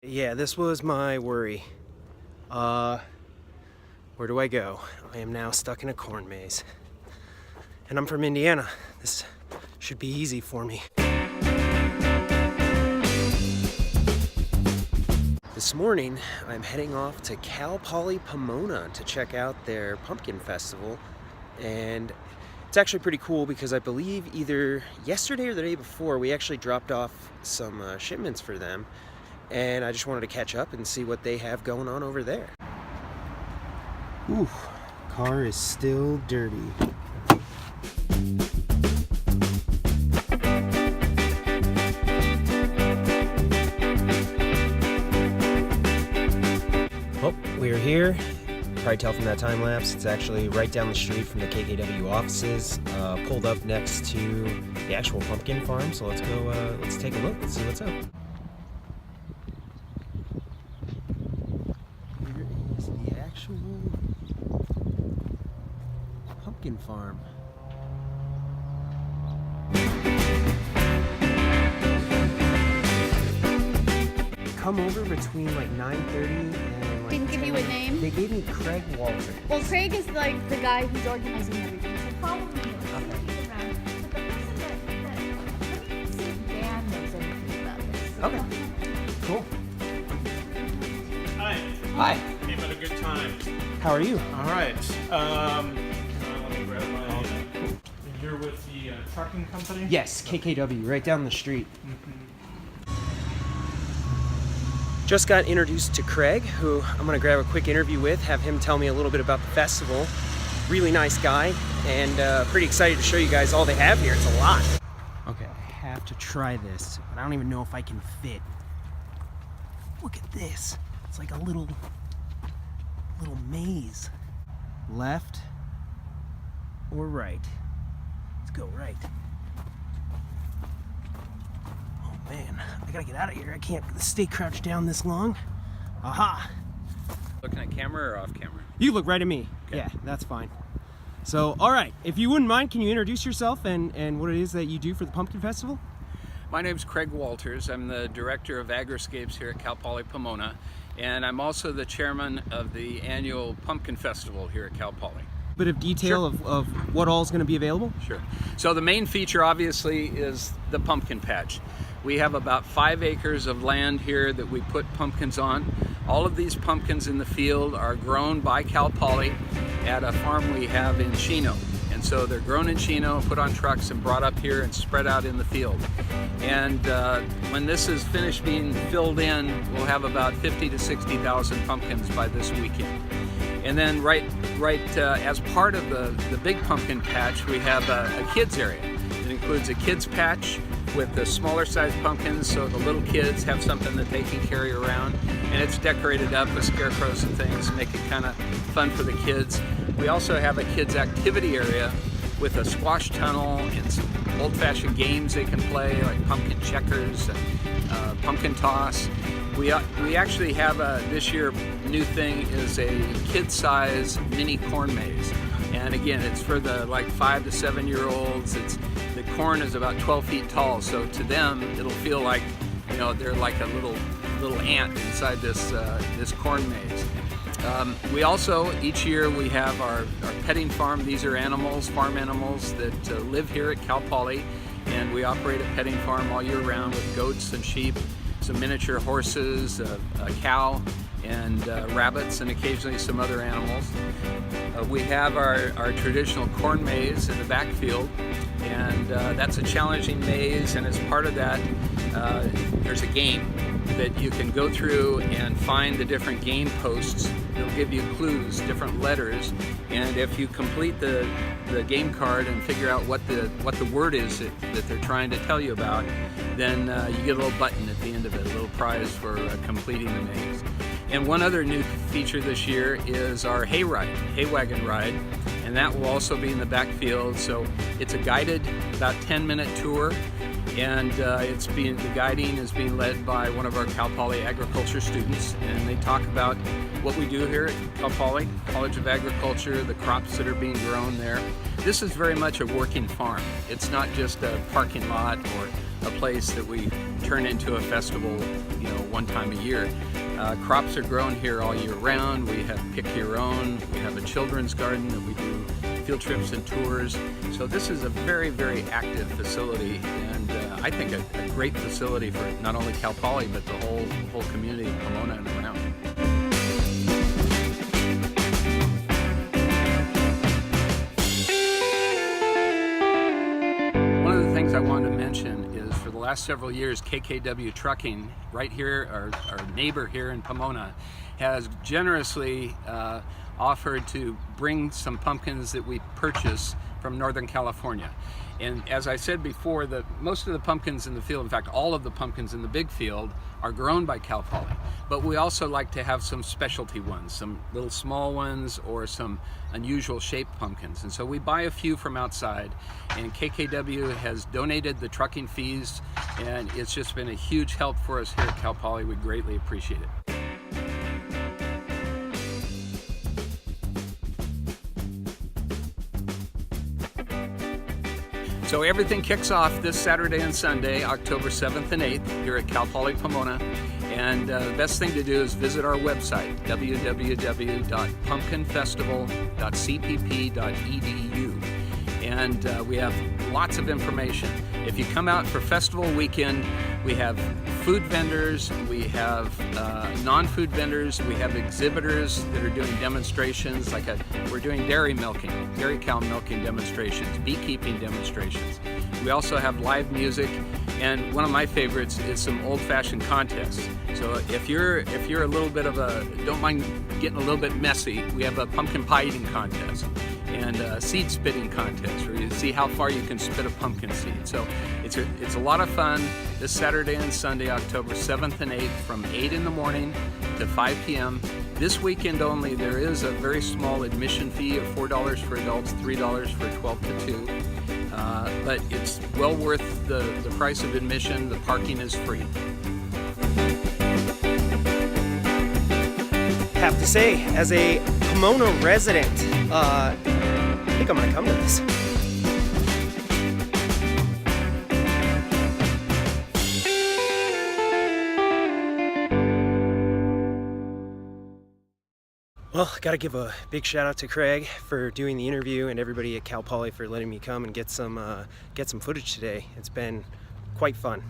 Yeah, this was my worry. Where do I go? I am now stuck in a corn maze. And I'm from Indiana. This should be easy for me. This morning, I'm heading off to Cal Poly Pomona to check out their pumpkin festival. And it's actually pretty cool because I believe either yesterday or the day before, we actually dropped off some shipments for them. And I just wanted to catch up and see what they have going on over there. Ooh, car is still dirty. Oh, we're here. Probably tell from that time lapse, it's actually right down the street from the KKW offices. Pulled up next to the actual pumpkin farm. So let's go. Let's take a look. Let's see what's up. The actual pumpkin farm. Come over between like 9:30 and like. Didn't give you a name? They gave me Craig Walter. Well, Craig is like the guy who's organizing everything. So probably he's around. But the person that let me see if Dan knows anything about this. Okay. Cool. Hi. Hi. Came at a good time. How are you? All right. Let me grab my. You're with the trucking company? Yes, KKW, right down the street. Just got introduced to Craig, who I'm gonna grab a quick interview with, have him tell me a little bit about the festival. Really nice guy, and pretty excited to show you guys all they have here. It's a lot. Okay, I have to try this, but I don't even know if I can fit. Look at this. It's like a little maze. Left or right? Let's go right. Oh man, I gotta get out of here. I can't stay crouched down this long. Aha! Looking at camera or off camera? You look right at me. Okay. Yeah, that's fine. So, all right, if you wouldn't mind, can you introduce yourself and what it is that you do for the Pumpkin Festival? My name's Craig Walters. I'm the director of Agriscapes here at Cal Poly Pomona, and I'm also the chairman of the annual Pumpkin Festival here at Cal Poly. Bit of detail of what all is going to be available? Sure. So the main feature obviously is the pumpkin patch. We have about 5 acres of land here that we put pumpkins on. All of these pumpkins in the field are grown by Cal Poly at a farm we have in Chino. And so they're grown in Chino, put on trucks and brought up here and spread out in the field. And when this is finished being filled in, we'll have about 50 to 60,000 pumpkins by this weekend. And then right as part of the big pumpkin patch, we have a kids area. It includes a kids patch with the smaller sized pumpkins, so the little kids have something that they can carry around. And it's decorated up with scarecrows and things, make it kind of fun for the kids. We also have a kids activity area with a squash tunnel and some old-fashioned games they can play, like pumpkin checkers and pumpkin toss. We actually have this year new thing is a kid-size mini corn maze, and again it's for the like 5 to 7 year olds. The corn is about 12 feet tall, so to them it'll feel like, you know, they're like a little ant inside this corn maze. We also, each year we have our petting farm. These are animals, farm animals that live here at Cal Poly, and we operate a petting farm all year round with goats and sheep, some miniature horses, a cow, and rabbits, and occasionally some other animals. We have our traditional corn maze in the backfield, and that's a challenging maze, and as part of that, there's a game that you can go through and find the different game posts. It'll give you clues, different letters, and if you complete the game card and figure out what the word is that they're trying to tell you about, then you get a little button at the end of it, a little prize for completing the maze. And one other new feature this year is our hay wagon ride, and that will also be in the backfield. So it's a guided, about 10-minute tour, and the guiding is being led by one of our Cal Poly agriculture students, and they talk about what we do here at Cal Poly College of Agriculture, the crops that are being grown there. This is very much a working farm. It's not just a parking lot or a place that we turn into a festival, you know, one time a year. Crops are grown here all year round. We have pick your own. We have a children's garden that we do field trips and tours. So this is a very, very active facility, and I think a great facility for not only Cal Poly but the whole community of Pomona and around. One of the things I wanted to mention is for the last several years, KKW Trucking, right here, our neighbor here in Pomona, has generously offered to bring some pumpkins that we purchase from Northern California. And as I said before, most of the pumpkins in the field, in fact all of the pumpkins in the big field, are grown by Cal Poly. But we also like to have some specialty ones, some little small ones or some unusual shaped pumpkins. And so we buy a few from outside, and KKW has donated the trucking fees, and it's just been a huge help for us here at Cal Poly. We greatly appreciate it. So everything kicks off this Saturday and Sunday, October 7th and 8th, here at Cal Poly Pomona. And the best thing to do is visit our website, www.pumpkinfestival.cpp.edu. And we have lots of information. If you come out for festival weekend, we have food vendors, we have non-food vendors, we have exhibitors that are doing demonstrations, we're doing dairy cow milking demonstrations, beekeeping demonstrations. We also have live music, and one of my favorites is some old-fashioned contests. So if you're a little bit of don't mind getting a little bit messy, we have a pumpkin pie eating contest and a seed spitting contest where you see how far you can spit a pumpkin seed. So it's a lot of fun this Saturday and Sunday, October 7th and 8th, from 8 in the morning to 5 p.m. This weekend only, there is a very small admission fee of $4 for adults, $3 for 12 to 2. But it's well worth the price of admission. The parking is free. Have to say, as a Pomona resident, I think I'm gonna come to this. Well, gotta give a big shout out to Craig for doing the interview, and everybody at Cal Poly for letting me come and get some footage today. It's been quite fun.